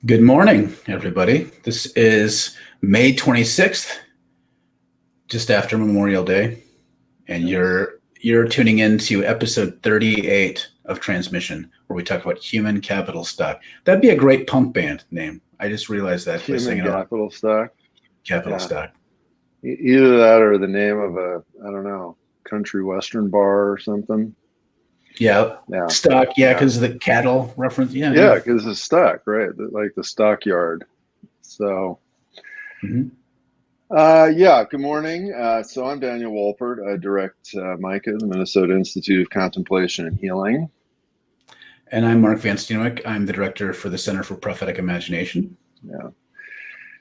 Good morning, everybody. This is May 26th, just after Memorial Day, and you're tuning into episode 38 of Transmission, where we talk about human capital stock. That'd be a great punk band name. I just realized that by saying Human capital stock. Capital stock. Either that or the name of a, I don't know, country western bar or something. Yeah. Stock. Yeah, because of the cattle reference. Yeah, because it's stock, right? Like the stockyard. So, Mhm. Good morning. So I'm Daniel Wolpert. I direct MICA, the Minnesota Institute of Contemplation and Healing. And I'm Mark Van Steenwyk. I'm the director for the Center for Prophetic Imagination.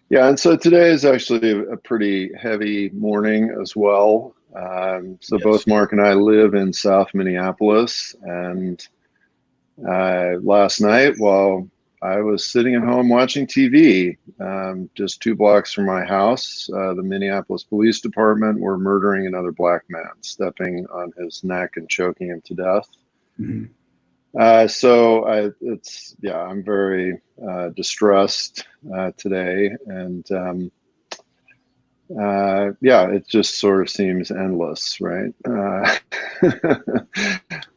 Yeah, and so today is actually a pretty heavy morning as well. Both Mark and I live in South Minneapolis, and last night while I was sitting at home watching TV, just 2 blocks from my house, the Minneapolis Police Department were murdering another black man, stepping on his neck and choking him to death. Mm-hmm. I'm very distressed today, and it just sort of seems endless, right?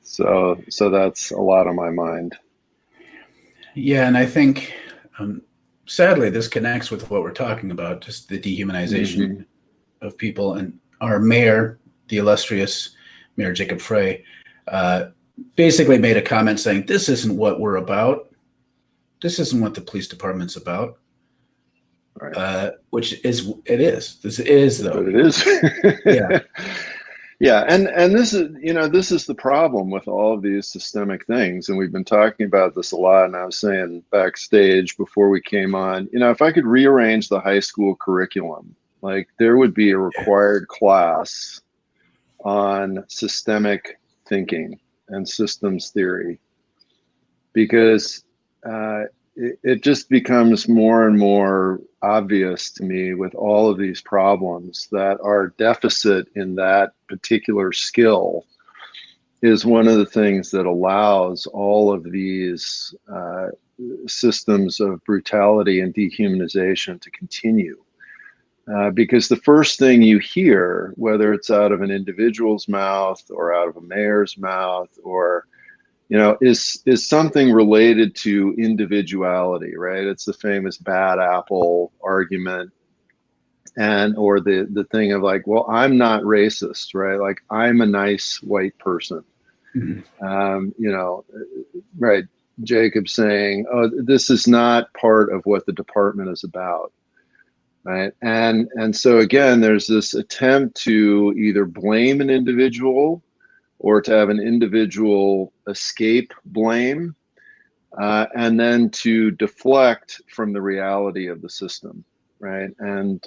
So that's a lot on my mind. Yeah, and I think, sadly, this connects with what we're talking about, just the dehumanization of people. And our mayor, the illustrious Mayor Jacob Frey, basically made a comment saying, this isn't what we're about. This isn't what the police department's about. Right. Which is, it is. This is, though. But it is. Yeah. Yeah, and this is the problem with all of these systemic things, and we've been talking about this a lot. And I was saying backstage before we came on, if I could rearrange the high school curriculum, like there would be a required class on systemic thinking and systems theory, because it just becomes more and more obvious to me with all of these problems that our deficit in that particular skill is one of the things that allows all of these systems of brutality and dehumanization to continue. Because the first thing you hear, whether it's out of an individual's mouth or out of a mayor's mouth or is something related to individuality, right? It's the famous bad apple argument, or the thing of like, well, I'm not racist, right? Like I'm a nice white person. Right? Jacob saying, oh, this is not part of what the department is about, right? And so again, there's this attempt to either blame an individual or to have an individual escape blame, and then to deflect from the reality of the system, right? And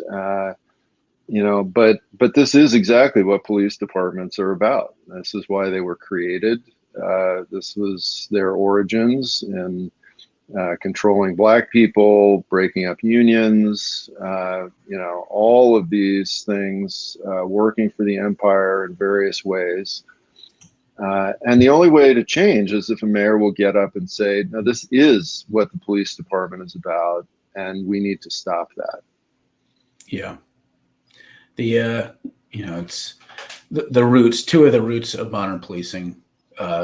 but this is exactly what police departments are about. This is why they were created. This was their origins in controlling Black people, breaking up unions, all of these things, working for the empire in various ways. And the only way to change is if a mayor will get up and say, no, this is what the police department is about, and we need to stop that. Yeah. It's the roots, 2 of the roots of modern policing,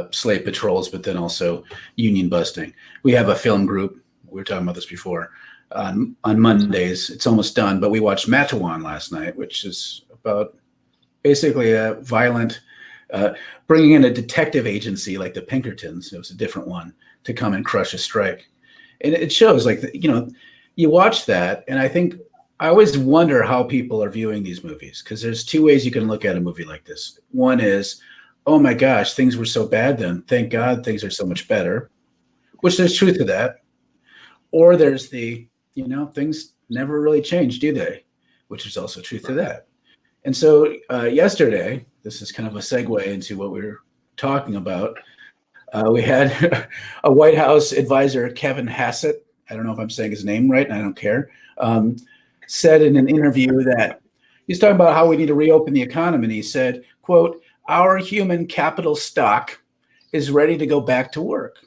slave patrols, but then also union busting. We have a film group, we were talking about this before, on Mondays. It's almost done, but we watched Matawan last night, which is about basically a violent, bringing in a detective agency like the Pinkertons, it was a different one, to come and crush a strike. And it shows, like, you watch that, and I always wonder how people are viewing these movies, because there's 2 ways you can look at a movie like this. One is, oh my gosh, things were so bad then. Thank God things are so much better, which there's truth to that. Or there's the, things never really change, do they? Which is also truth to that. And so yesterday, this is kind of a segue into what we were talking about. We had a White House advisor, Kevin Hassett, I don't know if I'm saying his name right, and I don't care, said in an interview that he's talking about how we need to reopen the economy. And he said, quote, our human capital stock is ready to go back to work.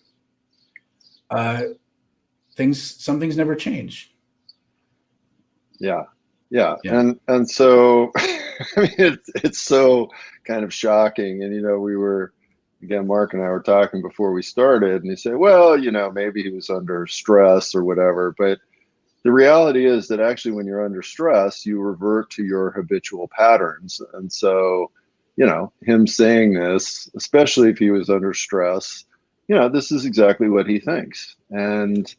some things never change. Yeah. Yeah. And so, I mean, it's so kind of shocking. And, we were, again, Mark and I were talking before we started, and he said, well, maybe he was under stress or whatever. But the reality is that actually when you're under stress, you revert to your habitual patterns. And so, him saying this, especially if he was under stress, this is exactly what he thinks. And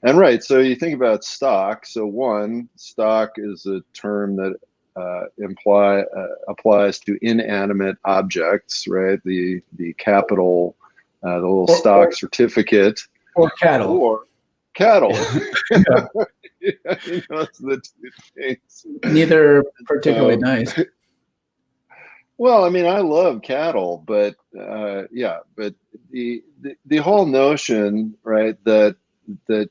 right, so you think about stock. So one, stock is a term that applies to inanimate objects, right? The capital, the little stock certificate, or cattle, or cattle. Yeah. It's the two things. Neither particularly nice. Well, I mean, I love cattle, but but the whole notion, right, that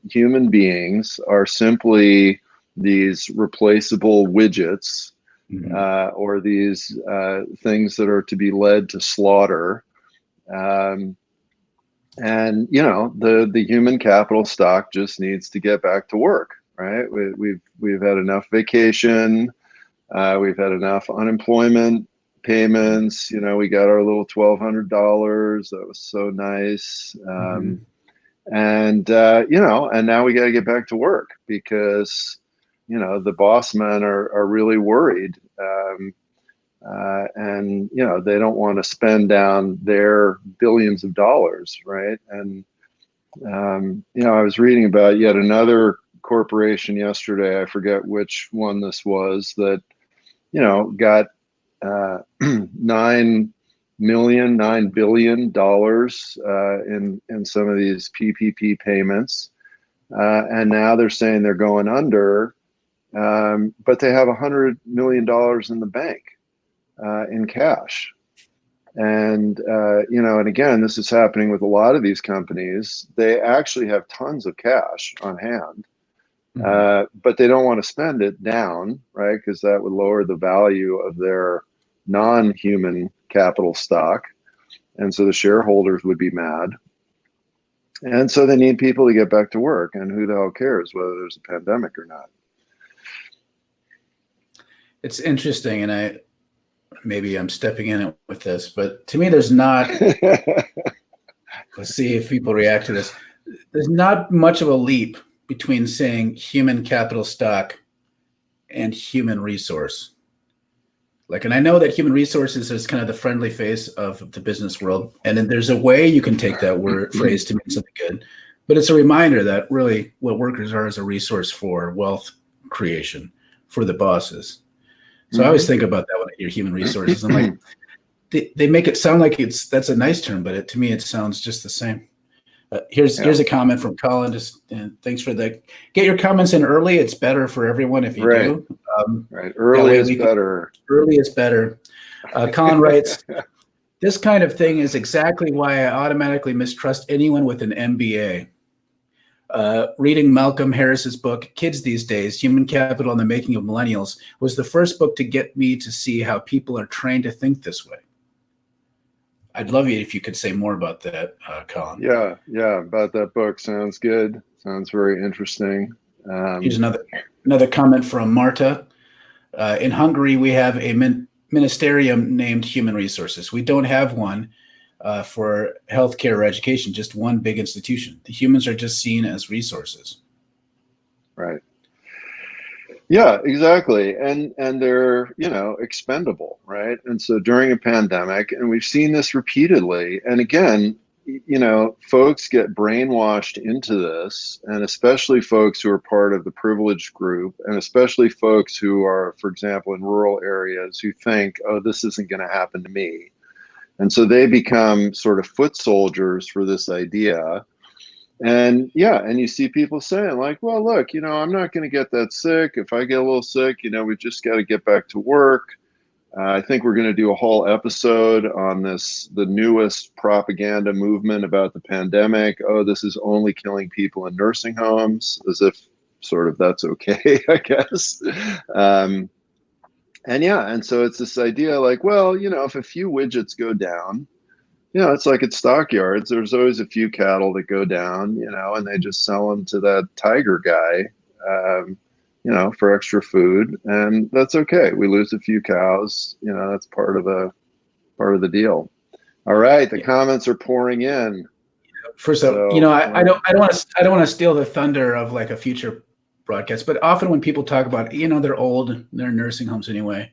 human beings are simply these replaceable widgets, or these things that are to be led to slaughter, and the human capital stock just needs to get back to work, right? We've had enough vacation, we've had enough unemployment payments. We got our little $1,200. That was so nice. And now we got to get back to work because, the boss men are really worried. And, they don't want to spend down their billions of dollars. Right. And, I was reading about yet another corporation yesterday. I forget which one this was that, got $9 billion in some of these PPP payments, and now they're saying they're going under, but they have $100 million in the bank in cash. And and again, this is happening with a lot of these companies. They actually have tons of cash on hand. But they don't want to spend it down, right? Because that would lower the value of their non-human capital stock. And so the shareholders would be mad. And so they need people to get back to work. And who the hell cares whether there's a pandemic or not? It's interesting. And maybe I'm stepping in with this, but to me, there's not, let's see if people react to this. There's not much of a leap between saying human capital stock and human resource. And I know that human resources is kind of the friendly face of the business world. And then there's a way you can take that phrase to mean something good. But it's a reminder that really what workers are is a resource for wealth creation for the bosses. So I always think about that when I hear human resources. I'm like, they make it sound like that's a nice term, but to me, it sounds just the same. Here's a comment from Colin. Thanks for get your comments in early. It's better for everyone if you do. Right. Early is better. Early is better. Colin writes, this kind of thing is exactly why I automatically mistrust anyone with an MBA. Reading Malcolm Harris's book, Kids These Days, Human Capital and the Making of Millennials, was the first book to get me to see how people are trained to think this way. I'd love it if you could say more about that, Colin. Yeah, about that book. Sounds good. Sounds very interesting. Here's another comment from Marta. In Hungary, we have a ministerium named Human Resources. We don't have one for healthcare or education, just one big institution. The humans are just seen as resources. Right. Yeah, exactly. And they're, expendable, right? And so during a pandemic, and we've seen this repeatedly, and again, folks get brainwashed into this, and especially folks who are part of the privileged group, and especially folks who are, for example, in rural areas who think, oh, this isn't going to happen to me. And so they become sort of foot soldiers for this idea. And and you see people saying like, well, look, I'm not going to get that sick. If I get a little sick, we just got to get back to work. I think we're going to do a whole episode on the newest propaganda movement about the pandemic. Oh, this is only killing people in nursing homes, as if sort of that's okay, I guess. And so it's this idea like, well, if a few widgets go down, it's like at stockyards. There's always a few cattle that go down, and they just sell them to that tiger guy, for extra food, and that's okay. We lose a few cows, that's part of the deal. All right, the comments are pouring in. First up, I don't want to steal the thunder of like a future broadcast, but often when people talk about, they're old, they're in nursing homes anyway.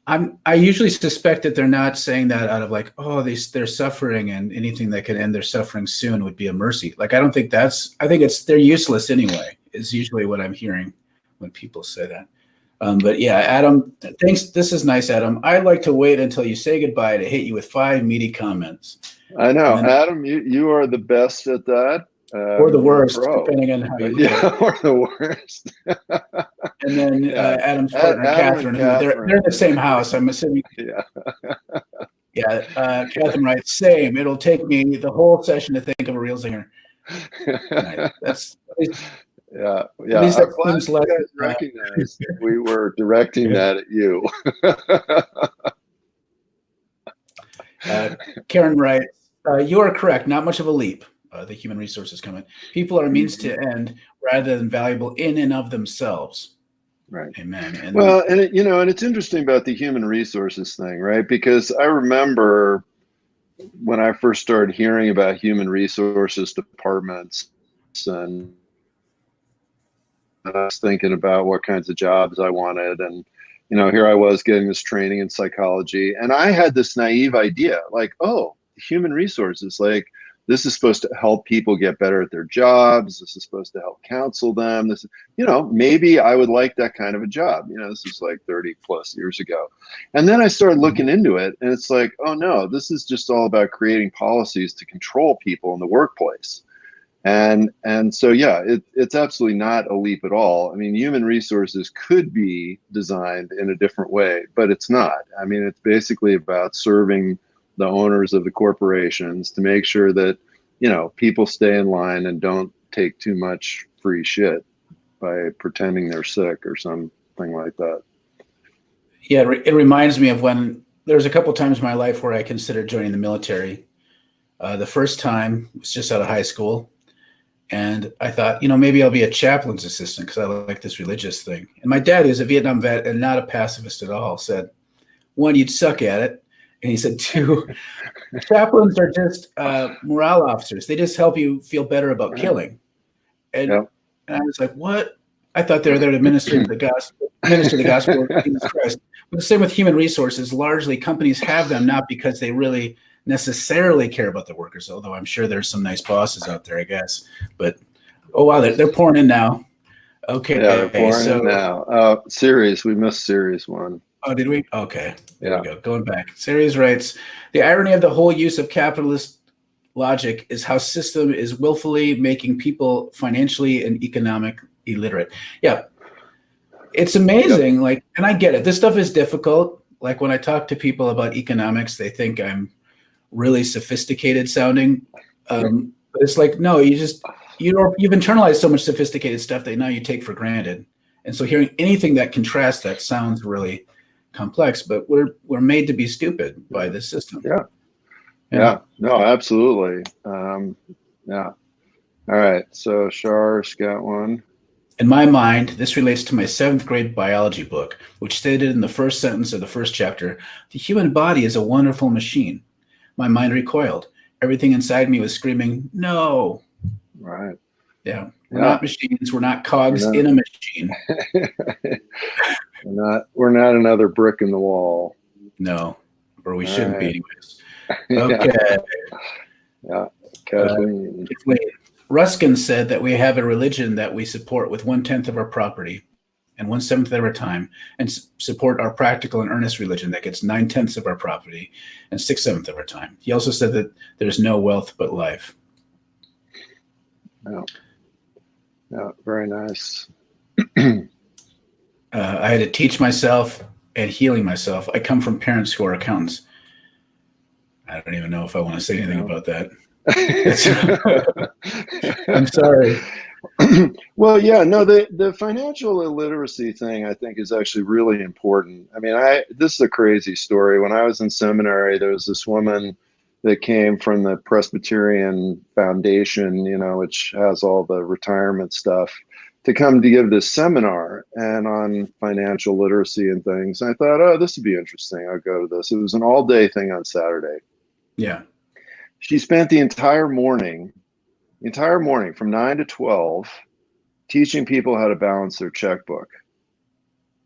I usually suspect that they're not saying that out of like, oh, they're suffering and anything that can end their suffering soon would be a mercy. Like, I think they're useless anyway, is usually what I'm hearing when people say that. But yeah, Adam, thanks. This is nice, Adam. I'd like to wait until you say goodbye to hit you with 5 meaty comments. I know, Adam, you are the best at that. Or the worst, depending on how you look at it. Or the worst. And then Adam's partner, Catherine, they're in the same house, I'm assuming. Yeah. Yeah, Catherine writes, same. It'll take me the whole session to think of a real zinger. Right. That's yeah. At least that glad seems less. You guys recognized that we were directing that at you. Karen writes, you are correct. Not much of a leap. The human resources comment. People are means to end rather than valuable in and of themselves. Right. Amen. And it's interesting about the human resources thing, right? Because I remember when I first started hearing about human resources departments, and I was thinking about what kinds of jobs I wanted, and here I was getting this training in psychology, and I had this naive idea, like, oh, human resources, like, this is supposed to help people get better at their jobs. This is supposed to help counsel them. This, maybe I would like that kind of a job. This is like 30 plus years ago. And then I started looking into it, and it's like, oh no, this is just all about creating policies to control people in the workplace. And so, yeah, it's absolutely not a leap at all. I mean, human resources could be designed in a different way, but it's not. I mean, it's basically about serving the owners of the corporations to make sure that, people stay in line and don't take too much free shit by pretending they're sick or something like that. Yeah, it reminds me of when there's a couple times in my life where I considered joining the military. The first time was just out of high school. And I thought, maybe I'll be a chaplain's assistant because I like this religious thing. And my dad, who's a Vietnam vet and not a pacifist at all, said, 1, you'd suck at it. And he said, 2, chaplains are just morale officers. They just help you feel better about killing. And, and I was like, what? I thought they were there to minister the gospel of Jesus Christ. But the same with human resources. Largely, companies have them not because they really necessarily care about their workers, although I'm sure there's some nice bosses out there, I guess. But, oh, wow, they're pouring in now. Okay. Yeah, they're pouring in now. Series, we missed series 1. Oh, did we? Okay. There we go. Going back. Series writes, the irony of the whole use of capitalist logic is how system is willfully making people financially and economic illiterate. Yeah. It's amazing. Yep. Like, and I get it. This stuff is difficult. Like when I talk to people about economics, they think I'm really sophisticated sounding. But it's like, no, you've internalized so much sophisticated stuff that now you take for granted. And so hearing anything that contrasts that sounds really complex, but we're made to be stupid by this system. Yeah. No, absolutely. Yeah. All right. So Shar's got one. In my mind, this relates to my 7th grade biology book, which stated in the first sentence of the first chapter, the human body is a wonderful machine. My mind recoiled. Everything inside me was screaming, no. Right. Yeah. We're not machines. We're not cogs in a machine. We're not another brick in the wall. No, or we shouldn't be anyways. Okay. Yeah. Kathleen. Ruskin said that we have a religion that we support with 1/10 of our property and 1/7 of our time, and support our practical and earnest religion that gets 9/10 of our property and 6/7 of our time. He also said that there's no wealth but life. Yeah, very nice. I had to teach myself and healing myself. I come from parents who are accountants. I don't even know if I want to say anything about that. I'm sorry. Well, yeah, no, the financial illiteracy thing I think is actually really important. I mean, this is a crazy story. When I was in seminary, there was this woman that came from the Presbyterian Foundation, which has all the retirement stuff, to come to give this seminar and on financial literacy and things. And I thought, oh, this would be interesting. I'll go to this. It was an all-day thing on Saturday. Yeah. She spent the entire morning from 9 to 12 teaching people how to balance their checkbook.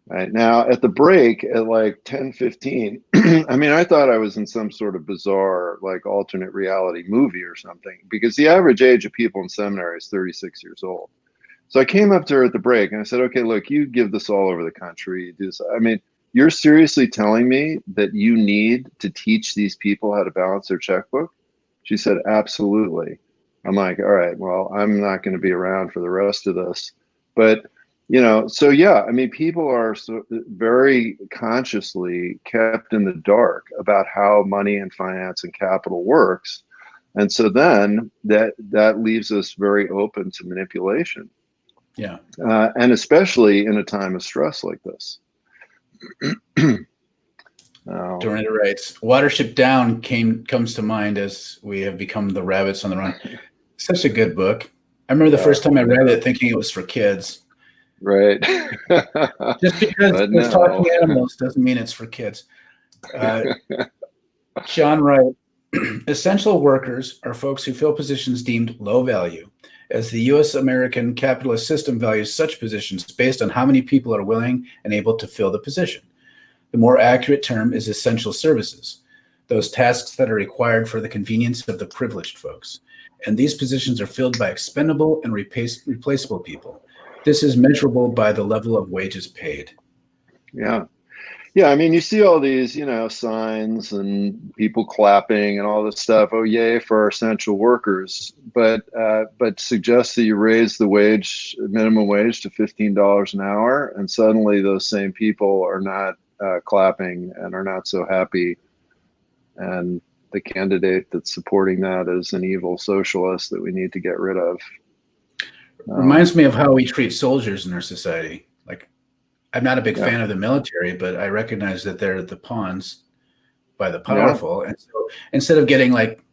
Right now, at the break at like 10:15, I mean, I thought I was in some sort of bizarre, like alternate reality movie or something, because the average age of people in seminary is 36 years old. So I came up to her at the break and I said, okay, look, you give this all over the country. You do this. I mean, you're seriously telling me that you need to teach these people how to balance their checkbook? She said, absolutely. I'm like, all right, well, I'm not going to be around for the rest of this. But, so yeah, I mean, people are very consciously kept in the dark about how money and finance and capital works. And so then that leaves us very open to manipulation. Yeah. And especially in a time of stress like this. Dorinda writes, Watership Down comes to mind as we have become the rabbits on the run. Such a good book. I remember the first time I read it thinking it was for kids. Right. Just because it's talking animals doesn't mean it's for kids. John Wright, essential workers are folks who fill positions deemed low value, as the U.S. American capitalist system values such positions based on how many people are willing and able to fill the position. The more accurate term is essential services, those tasks that are required for the convenience of the privileged folks. And these positions are filled by expendable and replaceable people. This is measurable by the level of wages paid. Yeah. Yeah, I mean, you see all these, signs and people clapping and all this stuff. Oh, yay for our essential workers! But suggests that you raise the minimum wage to $15 an hour, and suddenly those same people are not clapping and are not so happy. And the candidate that's supporting that is an evil socialist that we need to get rid of. Reminds me of how we treat soldiers in our society. Like, I'm not a big fan of the military, but I recognize that they're the pawns by the powerful. And so instead of getting like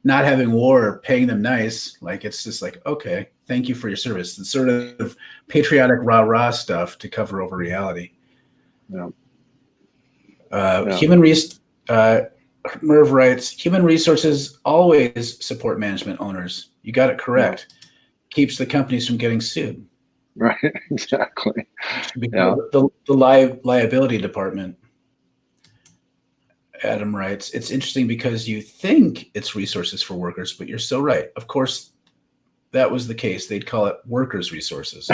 not having war or paying them nice, like it's just like, okay, thank you for your service. It's sort of patriotic rah-rah stuff to cover over reality. Merv writes, human resources always support management owners. You got it correct. Keeps the companies from getting sued. Right, exactly. The liability department. Adam writes, it's interesting because you think it's resources for workers, but you're so right. Of course, that was the case. They'd call it workers' resources.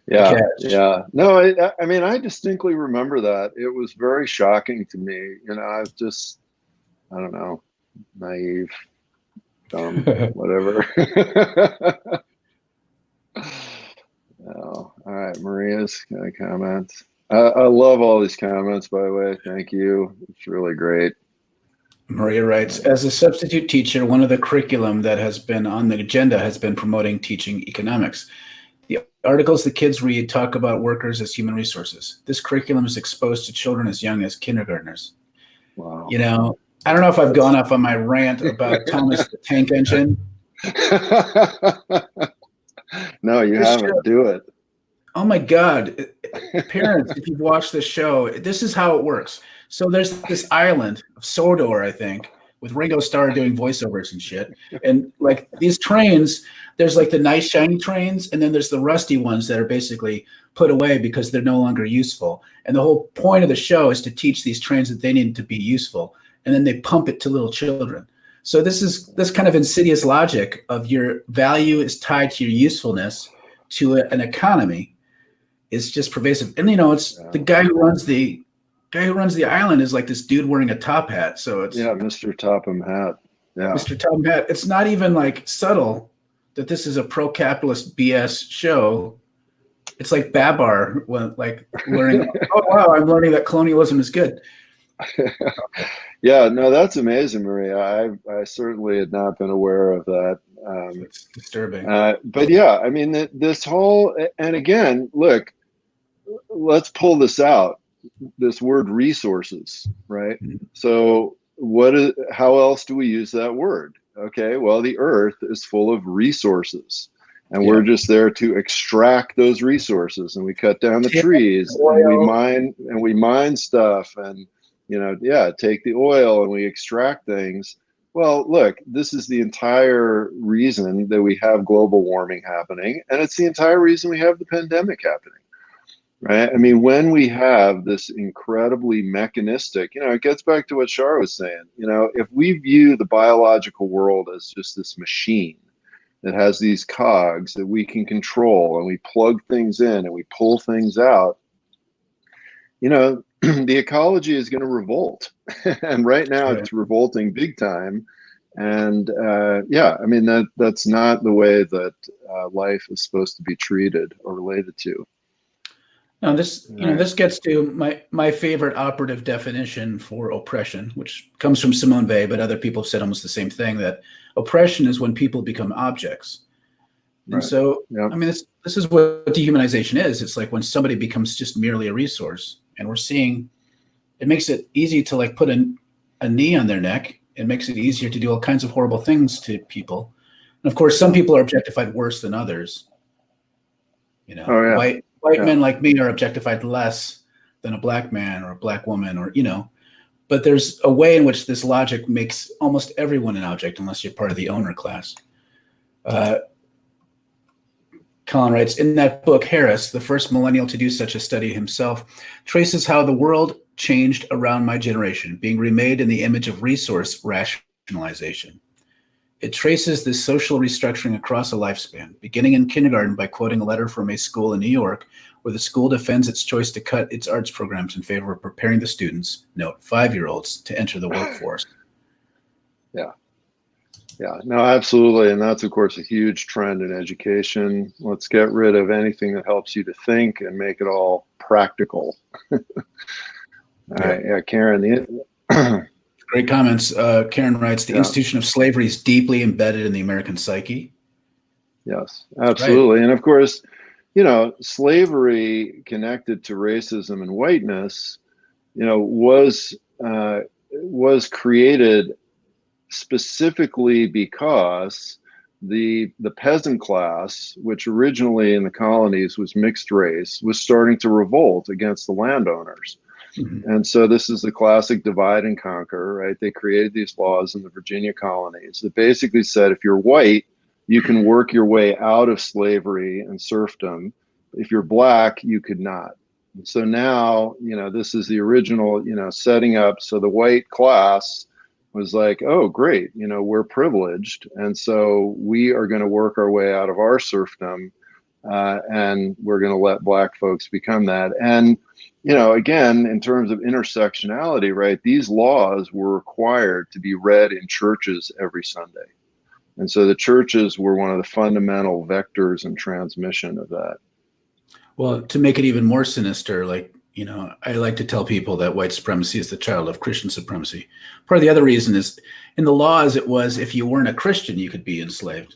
Yeah. No, I mean, I distinctly remember that. It was very shocking to me. I was just, I don't know, naive, dumb, whatever. All right, Maria's got a comment. I love all these comments, by the way. Thank you. It's really great. Maria writes, as a substitute teacher, one of the curriculum that has been on the agenda has been promoting teaching economics. The articles the kids read talk about workers as human resources. This curriculum is exposed to children as young as kindergartners. Wow. I don't know if I've gone off on my rant about Thomas the Tank Engine. No, you haven't. Do it. Oh my God. Parents, if you've watched this show, this is how it works. So there's this island of Sodor, I think, with Ringo Starr doing voiceovers and shit. And like these trains, there's like the nice shiny trains, and then there's the rusty ones that are basically put away because they're no longer useful. And the whole point of the show is to teach these trains that they need to be useful. And then they pump it to little children. So this is this kind of insidious logic of your value is tied to your usefulness to an economy is just pervasive. And it's the guy who runs the island is like this dude wearing a top hat. So it's Mr. Topham Hat. Yeah, Mr. Topham Hat. It's not even like subtle that this is a pro-capitalist BS show. It's like Babar when like learning. Oh wow, I'm learning that colonialism is good. Yeah, no, that's amazing, Maria. I certainly had not been aware of that. It's disturbing. But yeah, I mean, this whole, and again, look, let's pull this out. This word resources, right? Mhm. So how else do we use that word? Okay, well, the earth is full of resources, and we're Yeah. just there to extract those resources, and we cut down the Tin, trees, and oil. we mine stuff, and yeah, take the oil and we extract things. Well, look, this is the entire reason that we have global warming happening, and it's the entire reason we have the pandemic happening. Right. I mean, when we have this incredibly mechanistic, it gets back to what Shar was saying. If we view the biological world as just this machine that has these cogs that we can control and we plug things in and we pull things out, the ecology is going to revolt. And right now Right. it's revolting big time. And yeah, I mean, that's not the way that life is supposed to be treated or related to. Now this, Right. this gets to my favorite operative definition for oppression, which comes from Simone Weil, but other people have said almost the same thing, that oppression is when people become objects. And Right. so, Yep. I mean, this is what dehumanization is. It's like when somebody becomes just merely a resource, and we're seeing it makes it easy to like put a knee on their neck. It makes it easier to do all kinds of horrible things to people. And of course, some Yeah. people are objectified worse than others. Oh yeah. White Yeah. men like me are objectified less than a black man or a black woman, or but there's a way in which this logic makes almost everyone an object unless you're part of the owner class. Uh, Colin writes, in that book, Harris, the first millennial to do such a study himself, traces how the world changed around my generation, being remade in the image of resource rationalization. It traces this social restructuring across a lifespan, beginning in kindergarten by quoting a letter from a school in New York, where the school defends its choice to cut its arts programs in favor of preparing the students, note 5-year-olds, to enter the workforce. Yeah. Yeah. No, absolutely. And that's, of course, a huge trend in education. Let's get rid of anything that helps you to think and make it all practical. All Yeah. right. Yeah. Karen, Great comments. Karen writes, the yeah. institution of slavery is deeply embedded in the American psyche. Yes, Right. absolutely. And of course, slavery connected to racism and whiteness, was created specifically because the peasant class, which originally in the colonies was mixed race, was starting to revolt against the landowners. Mhm. And so this is the classic divide and conquer, right? They created these laws in the Virginia colonies that basically said if you're white, you can work your way out of slavery and serfdom. If you're black, you could not. And so now, this is the original, setting up. So the white class was like, oh, great, we're privileged. And so we are going to work our way out of our serfdom, and we're going to let black folks become that. And again, in terms of intersectionality, right, these laws were required to be read in churches every Sunday. And so the churches were one of the fundamental vectors and transmission of that. Well, to make it even more sinister, I like to tell people that white supremacy is the child of Christian supremacy. Part of the other reason is in the laws, it was if you weren't a Christian, you could be enslaved.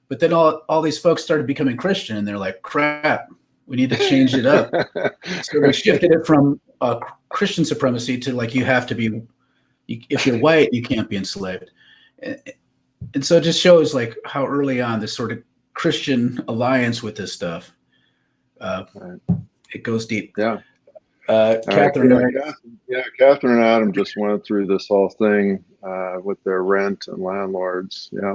But then all these folks started becoming Christian, and they're like, crap, we need to change it up. So they shifted it from Christian supremacy to like, you have to be, if you're white, you can't be enslaved. And so it just shows like how early on this sort of Christian alliance with this stuff, Right. it goes deep. Yeah. Catherine, Catherine and Adam just went through this whole thing with their rent and landlords. Yeah.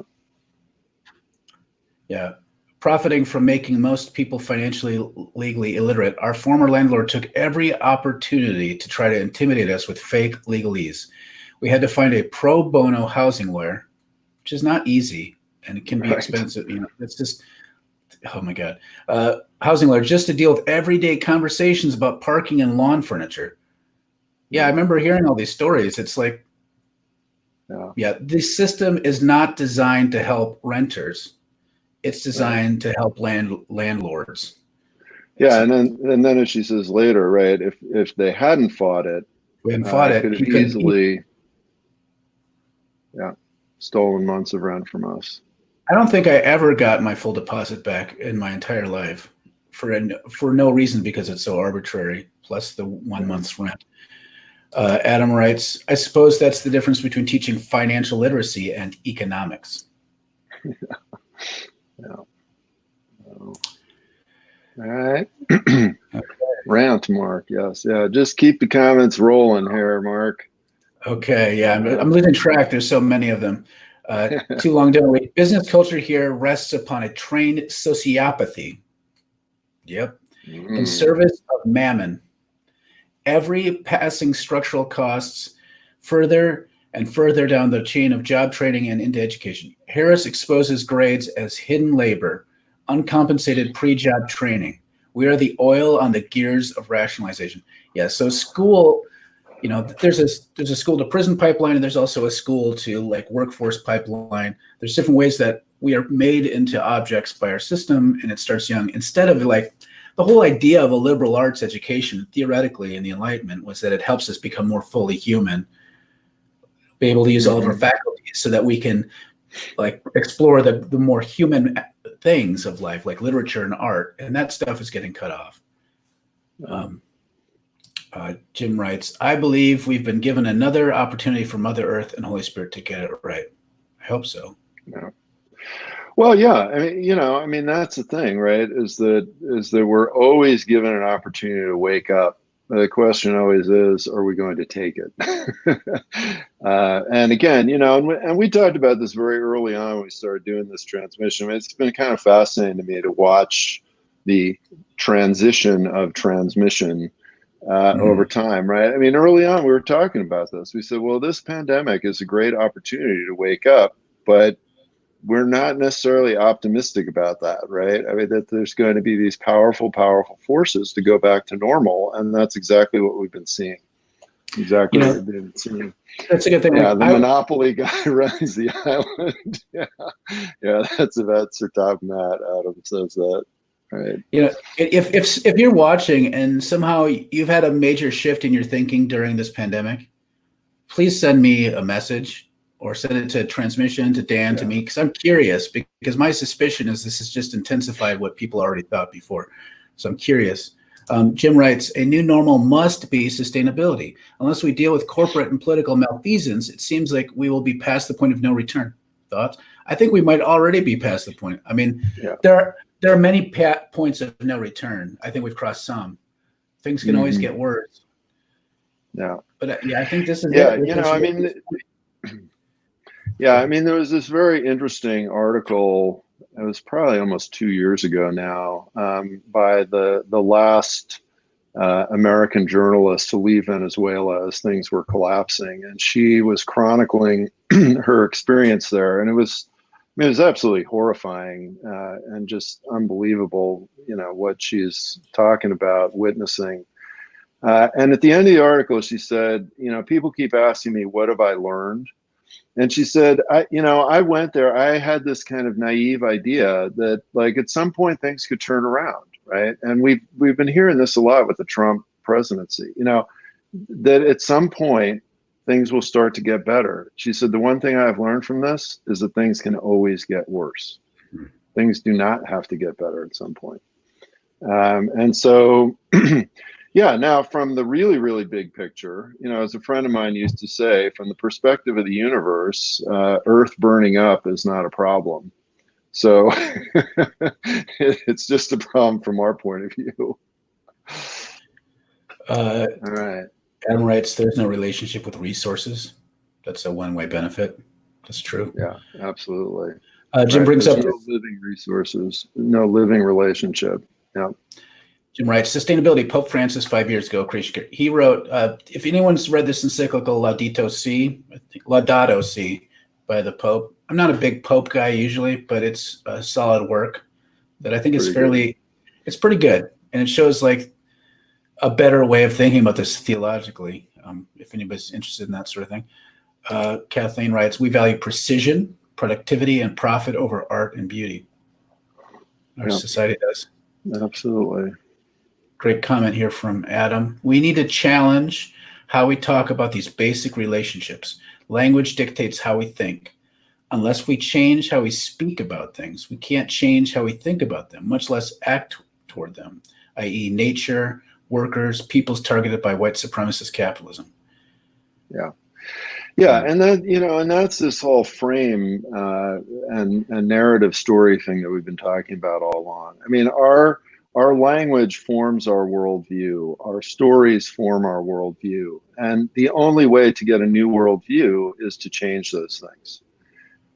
Yeah. Profiting from making most people financially legally illiterate, our former landlord took every opportunity to try to intimidate us with fake legalese. We had to find a pro bono housing lawyer, which is not easy, and it can be expensive. It's just, oh my God. Housing lawyer just to deal with everyday conversations about parking and lawn furniture. Yeah, I remember hearing all these stories. It's like, yeah, this system is not designed to help renters. It's designed to help landlords. Yeah, and then as she says later, right? If they hadn't fought it, we hadn't fought it. could have easily. Yeah. Stolen months of rent from us. I don't think I ever got my full deposit back in my entire life for no reason because it's so arbitrary, plus the 1 month's rent. Adam writes, I suppose that's the difference between teaching financial literacy and economics. Yeah. All right. Rant, Mark. Yes. Yeah. Just keep the comments rolling here, Mark. Okay. Yeah. I'm losing track. There's so many of them. Too long, don't wait. Business culture here rests upon a trained sociopathy. Yep. In service of mammon. Every passing structural costs further and further down the chain of job training and into education. Harris exposes grades as hidden labor, uncompensated pre-job training. We are the oil on the gears of rationalization. Yeah, so school, there's a school to prison pipeline, and there's also a school to like workforce pipeline. There's different ways that we are made into objects by our system, and it starts young. Instead of like the whole idea of a liberal arts education, theoretically in the Enlightenment, was that it helps us become more fully human, be able to use all of our faculties so that we can like explore the more human things of life, like literature and art, and that stuff is getting cut off. Jim writes, I believe we've been given another opportunity for Mother Earth and Holy Spirit to get it right. I hope so. Yeah. Well, yeah. I mean, that's the thing, right? Is that we're always given an opportunity to wake up. The question always is, are we going to take it? And again, and we talked about this very early on when we started doing this transmission. I mean, it's been kind of fascinating to me to watch the transition of transmission over time, right? I mean, early on, we were talking about this. We said, well, this pandemic is a great opportunity to wake up, but we're not necessarily optimistic about that, right? I mean, that there's going to be these powerful, powerful forces to go back to normal. And that's exactly what we've been seeing. Exactly what we've been seeing. That's a good thing. Yeah, the monopoly guy runs the island. Yeah, that's Sir Top Matt. Adam says that. Right. If you're watching and somehow you've had a major shift in your thinking during this pandemic, please send me a message or send it to transmission, to Dan, to me, because I'm curious, because my suspicion is this has just intensified what people already thought before. So I'm curious. Jim writes, a new normal must be sustainability. Unless we deal with corporate and political malfeasance, it seems like we will be past the point of no return. Thoughts? I think we might already be past the point. I mean, there are many points of no return. I think we've crossed some. Things can always get worse. Yeah. But I think this is I mean, there was this very interesting article. It was probably almost 2 years ago now, by the last American journalist to leave Venezuela as things were collapsing, and she was chronicling her experience there, and it was absolutely horrifying and just unbelievable. What she's talking about, witnessing. And at the end of the article, she said, people keep asking me, what have I learned? And she said, I went there. I had this kind of naive idea that like at some point things could turn around, right? And we've been hearing this a lot with the Trump presidency, that at some point things will start to get better. She said, the one thing I've learned from this is that things can always get worse. Things do not have to get better at some point. And so, now from the really, really big picture, as a friend of mine used to say, from the perspective of the universe, Earth burning up is not a problem. So it's just a problem from our point of view. All right. Adam writes, there's no relationship with resources. That's a one-way benefit. That's true. Yeah, absolutely. Jim brings up no living resources, no living relationship. Yeah. Jim writes, sustainability, Pope Francis 5 years ago, creation. He wrote, if anyone's read this encyclical Laudato Si by the Pope. I'm not a big Pope guy usually, but it's a solid work that I think is it's pretty good. And it shows like a better way of thinking about this theologically, if anybody's interested in that sort of thing. Kathleen writes, we value precision, productivity, and profit over art and beauty. Our society does. Absolutely. Great comment here from Adam. We need to challenge how we talk about these basic relationships. Language dictates how we think. Unless we change how we speak about things, we can't change how we think about them, much less act toward them, i.e. nature, workers, peoples targeted by white supremacist capitalism. Yeah. Yeah, and that, and that's this whole frame and narrative story thing that we've been talking about all along. I mean, our language forms our worldview. Our stories form our worldview, and the only way to get a new worldview is to change those things.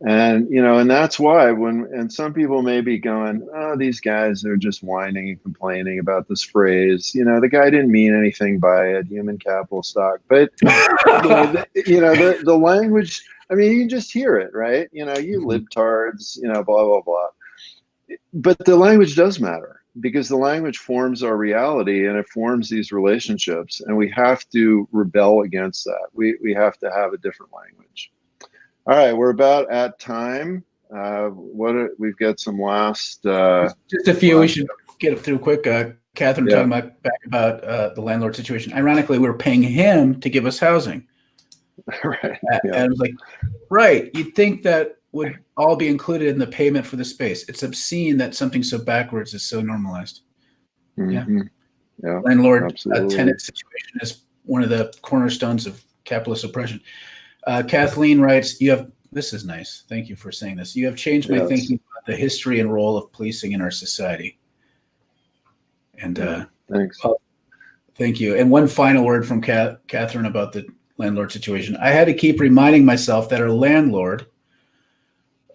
And that's why and some people may be going, oh, these guys are just whining and complaining about this phrase. The guy didn't mean anything by it, human capital stock. But, the language, I mean, you just hear it, right? You libtards, blah, blah, blah. But the language does matter because the language forms our reality and it forms these relationships. And we have to rebel against that. We have to have a different language. All right, we're about at time. We've got some last. Just a few. We should get through quick. Catherine talking about the landlord situation. Ironically, we were paying him to give us housing. Right. And I was like, right. You'd think that would all be included in the payment for the space. It's obscene that something so backwards is so normalized. Mm-hmm. Yeah. Landlord tenant situation is one of the cornerstones of capitalist oppression. Kathleen writes, this is nice. Thank you for saying this. You have changed my thinking about the history and role of policing in our society. And thanks. Thank you. And one final word from Catherine about the landlord situation. I had to keep reminding myself that our landlord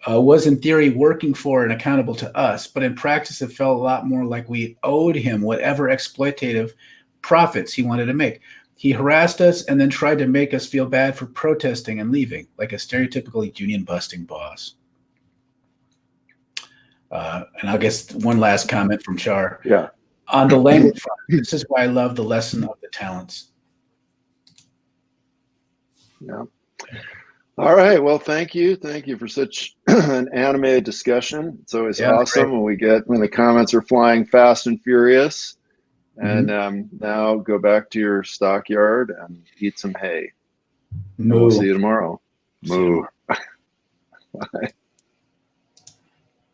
was in theory working for and accountable to us, but in practice it felt a lot more like we owed him whatever exploitative profits he wanted to make. He harassed us and then tried to make us feel bad for protesting and leaving, like a stereotypical union-busting boss. And I guess one last comment from Char. Yeah. On the language front, this is why I love the lesson of the talents. Yeah. All right. Well, thank you. Thank you for such an animated discussion. It's always awesome when the comments are flying fast and furious. And now go back to your stockyard and eat some hay. And we'll see you tomorrow. Moo. Bye.